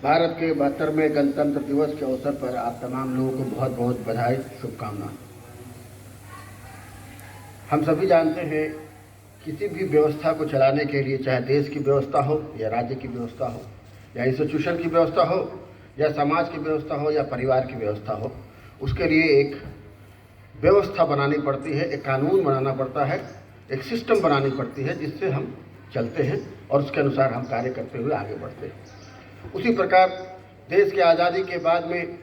भारत के 72वें गणतंत्र दिवस के अवसर पर आप तमाम लोगों को बहुत बहुत बधाई, शुभकामनाएं। हम सभी जानते हैं किसी भी व्यवस्था को चलाने के लिए, चाहे देश की व्यवस्था हो या राज्य की व्यवस्था हो या इंस्टीट्यूशन की व्यवस्था हो या समाज की व्यवस्था हो या परिवार की व्यवस्था हो, उसके लिए एक व्यवस्था बनानी पड़ती है, एक कानून बनाना पड़ता है, एक सिस्टम बनानी पड़ती है जिससे हम चलते हैं और उसके अनुसार हम कार्य करते हुए आगे बढ़ते हैं। उसी प्रकार देश की आज़ादी के बाद में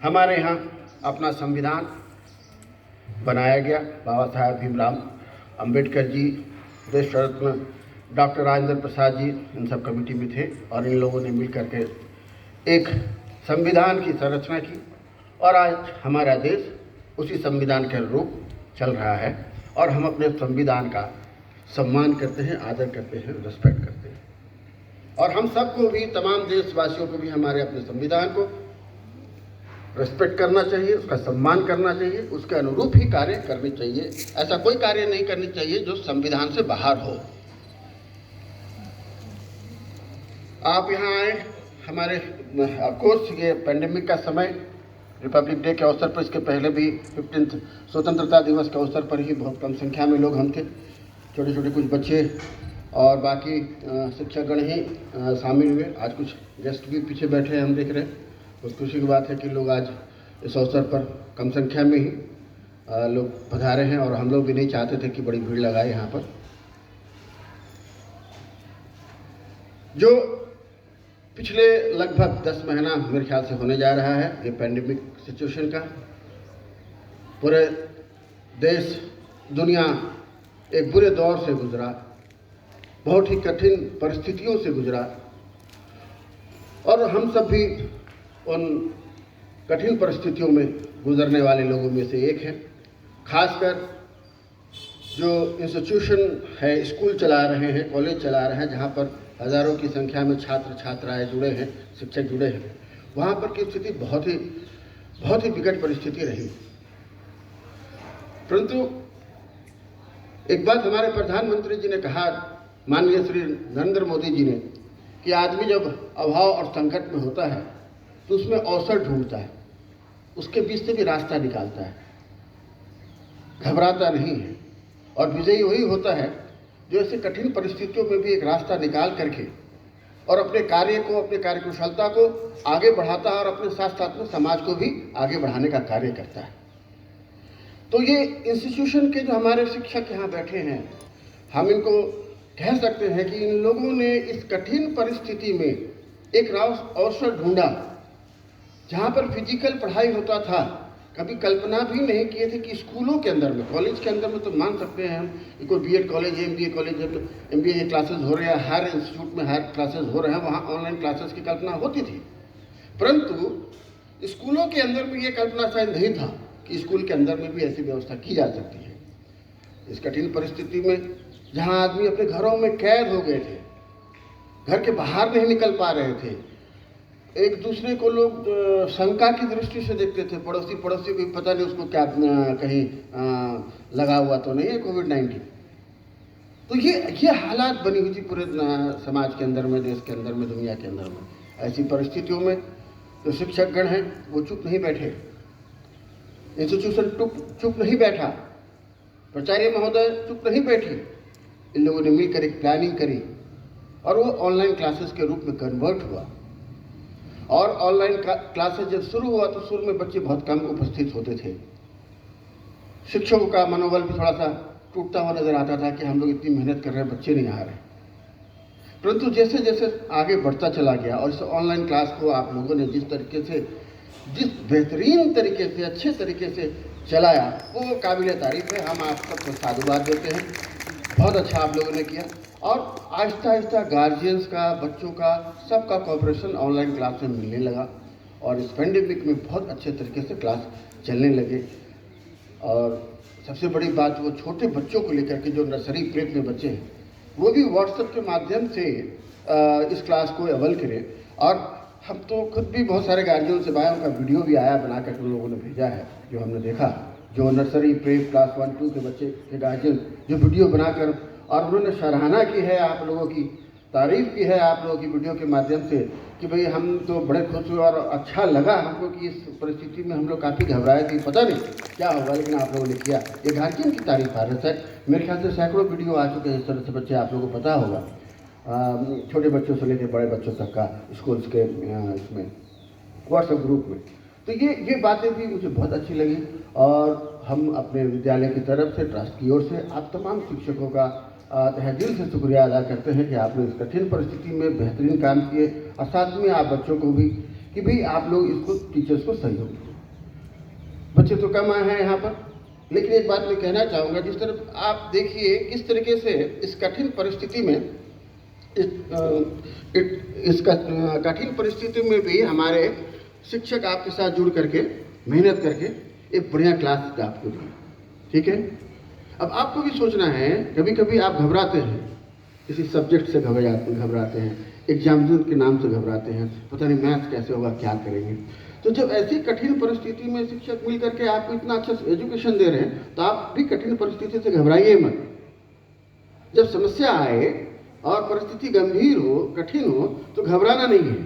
हमारे यहाँ अपना संविधान बनाया गया। बाबा साहेब भीमराव अंबेडकर जी, देश रत्न डॉक्टर राजेंद्र प्रसाद जी इन सब कमेटी में थे और इन लोगों ने मिल करके एक संविधान की संरचना की और आज हमारा देश उसी संविधान के अनुरूप चल रहा है और हम अपने संविधान का सम्मान करते हैं, आदर करते हैं, रिस्पेक्ट करते हैं। और हम सबको भी, तमाम देशवासियों को भी हमारे अपने संविधान को रिस्पेक्ट करना चाहिए, उसका सम्मान करना चाहिए, उसके अनुरूप ही कार्य करने चाहिए। ऐसा कोई कार्य नहीं करनी चाहिए जो संविधान से बाहर हो। आप यहाँ आए, हमारे ऑफकोर्स ये पेंडेमिक का समय, रिपब्लिक डे के अवसर पर, इसके पहले भी 15 स्वतंत्रता दिवस के अवसर पर ही बहुत कम संख्या में लोग हम थे, छोटे छोटे कुछ बच्चे और बाकी शिक्षकगण ही शामिल हुए। आज कुछ गेस्ट भी पीछे बैठे हैं, हम देख रहे हैं। बहुत खुशी की बात है कि लोग आज इस अवसर पर कम संख्या में ही लोग पधारे हैं और हम लोग भी नहीं चाहते थे कि बड़ी भीड़ लगाए यहाँ पर। जो पिछले लगभग 10 महीना मेरे ख्याल से होने जा रहा है ये पैंडेमिक सिचुएशन का, पूरे देश दुनिया एक बुरे दौर से गुजरा, बहुत ही कठिन परिस्थितियों से गुजरा और हम सब भी उन कठिन परिस्थितियों में गुजरने वाले लोगों में से एक है। खासकर जो इंस्टीट्यूशन है, स्कूल चला रहे हैं, कॉलेज चला रहे हैं, जहाँ पर हज़ारों की संख्या में छात्र छात्राएं जुड़े हैं, शिक्षक जुड़े हैं, वहाँ पर की स्थिति बहुत ही विकट परिस्थिति रही। परंतु एक बात हमारे प्रधानमंत्री जी ने कहा, माननीय श्री नरेंद्र मोदी जी ने, कि आदमी जब अभाव और संकट में होता है तो उसमें अवसर ढूंढता है, उसके बीच से भी रास्ता निकालता है, घबराता नहीं है। और विजयी वही होता है जो ऐसे कठिन परिस्थितियों में भी एक रास्ता निकाल करके और अपने कार्य को, अपने कार्यकुशलता को आगे बढ़ाता है और अपने साथ साथ में समाज को भी आगे बढ़ाने का कार्य करता है। तो ये इंस्टीट्यूशन के जो हमारे शिक्षक यहाँ बैठे हैं, हम इनको कह सकते हैं कि इन लोगों ने इस कठिन परिस्थिति में एक अवसर ढूंढा। जहाँ पर फिजिकल पढ़ाई होता था, कभी कल्पना भी नहीं किए थे कि स्कूलों के अंदर में, कॉलेज के अंदर में तो मान सकते हैं हम, कोई बीएड कॉलेज है, एमबीए कॉलेज है, तो एमबीए क्लासेस हो रहे हैं, हर इंस्टीट्यूट में हर क्लासेस हो रहे हैं, वहाँ ऑनलाइन क्लासेस की कल्पना होती थी। परंतु स्कूलों के अंदर में ये कल्पना शायद नहीं था कि स्कूल के अंदर में भी ऐसी व्यवस्था की जा सकती है। इस कठिन परिस्थिति में जहाँ आदमी अपने घरों में कैद हो गए थे, घर के बाहर नहीं निकल पा रहे थे, एक दूसरे को लोग शंका की दृष्टि से देखते थे, पड़ोसी को पता नहीं उसको क्या कहीं लगा हुआ तो नहीं है कोविड-19। तो ये हालात बनी हुई थी पूरे समाज के अंदर में, देश के अंदर में, दुनिया के अंदर में। ऐसी परिस्थितियों में जो शिक्षकगण हैं वो चुप नहीं बैठे, इंस्टीट्यूशन चुप नहीं बैठा, प्राचार्य महोदय चुप नहीं बैठी। इन लोगों ने मिलकर एक प्लानिंग करी और वो ऑनलाइन क्लासेस के रूप में कन्वर्ट हुआ। और ऑनलाइन क्लासेस जब शुरू हुआ तो शुरू में बच्चे बहुत कम उपस्थित होते थे। शिक्षकों का मनोबल भी थोड़ा सा टूटता हुआ नजर आता था कि हम लोग इतनी मेहनत कर रहे हैं, बच्चे नहीं आ रहे। परंतु जैसे जैसे आगे बढ़ता चला गया और इस ऑनलाइन क्लास को आप लोगों ने जिस तरीके से, जिस बेहतरीन तरीके से, अच्छे तरीके से चलाया, वो काबिल तारीफ है। हम आप सबको साधुवाद देते हैं, बहुत अच्छा आप लोगों ने किया। और आहिस्ता आहिस्ता गार्जियंस का, बच्चों का, सबका कोऑपरेशन ऑनलाइन क्लास में मिलने लगा और इस पेंडेमिक में बहुत अच्छे तरीके से क्लास चलने लगे। और सबसे बड़ी बात, वो छोटे बच्चों को लेकर के जो नर्सरी प्रेप में बच्चे हैं, वो भी व्हाट्सएप के माध्यम से इस क्लास को अवेल करें। और हम तो खुद भी बहुत सारे गार्जियन से बाहर, उनका वीडियो भी आया बना कर उन लोगों ने भेजा है, जो हमने देखा, जो नर्सरी प्रेप क्लास 1-2 के बच्चे के गार्जियन जो वीडियो बनाकर, और उन्होंने सराहना की है आप लोगों की तारीफ़ की है आप लोगों की वीडियो के माध्यम से कि भाई हम तो बड़े खुश हुए और अच्छा लगा हमको कि इस परिस्थिति में हम लोग काफ़ी घबराए थे, पता नहीं क्या होगा, लेकिन आप लोगों ने किया। ये गार्जियन की तारीफ आ रही है। मेरे ख्याल से सैकड़ों वीडियो आ चुके हैं इस तरह से, बच्चे आप लोगों को पता होगा, छोटे बच्चों से लेकर बड़े बच्चों तक का स्कूल्स के इसमें व्हाट्सएप ग्रुप में। तो ये बातें भी मुझे बहुत अच्छी लगी और हम अपने विद्यालय की तरफ से, ट्रस्ट की ओर से आप तमाम शिक्षकों का तहे दिल से शुक्रिया अदा करते हैं कि आपने इस कठिन परिस्थिति में बेहतरीन काम किए और साथ में आप बच्चों को भी कि भाई आप लोग इसको टीचर्स को सहयोग दें। बच्चे तो कम आए हैं यहाँ पर, लेकिन एक बात मैं कहना चाहूँगा, जिस तरह आप देखिए किस तरीके से इस कठिन परिस्थिति में इस कठिन परिस्थिति में भी हमारे शिक्षक आपके साथ जुड़ करके मेहनत करके एक बढ़िया क्लास आपको दी। ठीक है, अब आपको भी सोचना है, कभी कभी आप घबराते हैं, किसी सब्जेक्ट से घबराते हैं, एग्जामिनेशन के नाम से घबराते हैं, पता नहीं मैथ्स कैसे होगा, क्या करेंगे। तो जब ऐसी कठिन परिस्थिति में शिक्षक मिल करके आपको इतना अच्छा एजुकेशन दे रहे हैं, तो आप भी कठिन परिस्थिति से घबराइए मत। जब समस्या आए और परिस्थिति गंभीर हो, कठिन हो, तो घबराना नहीं है।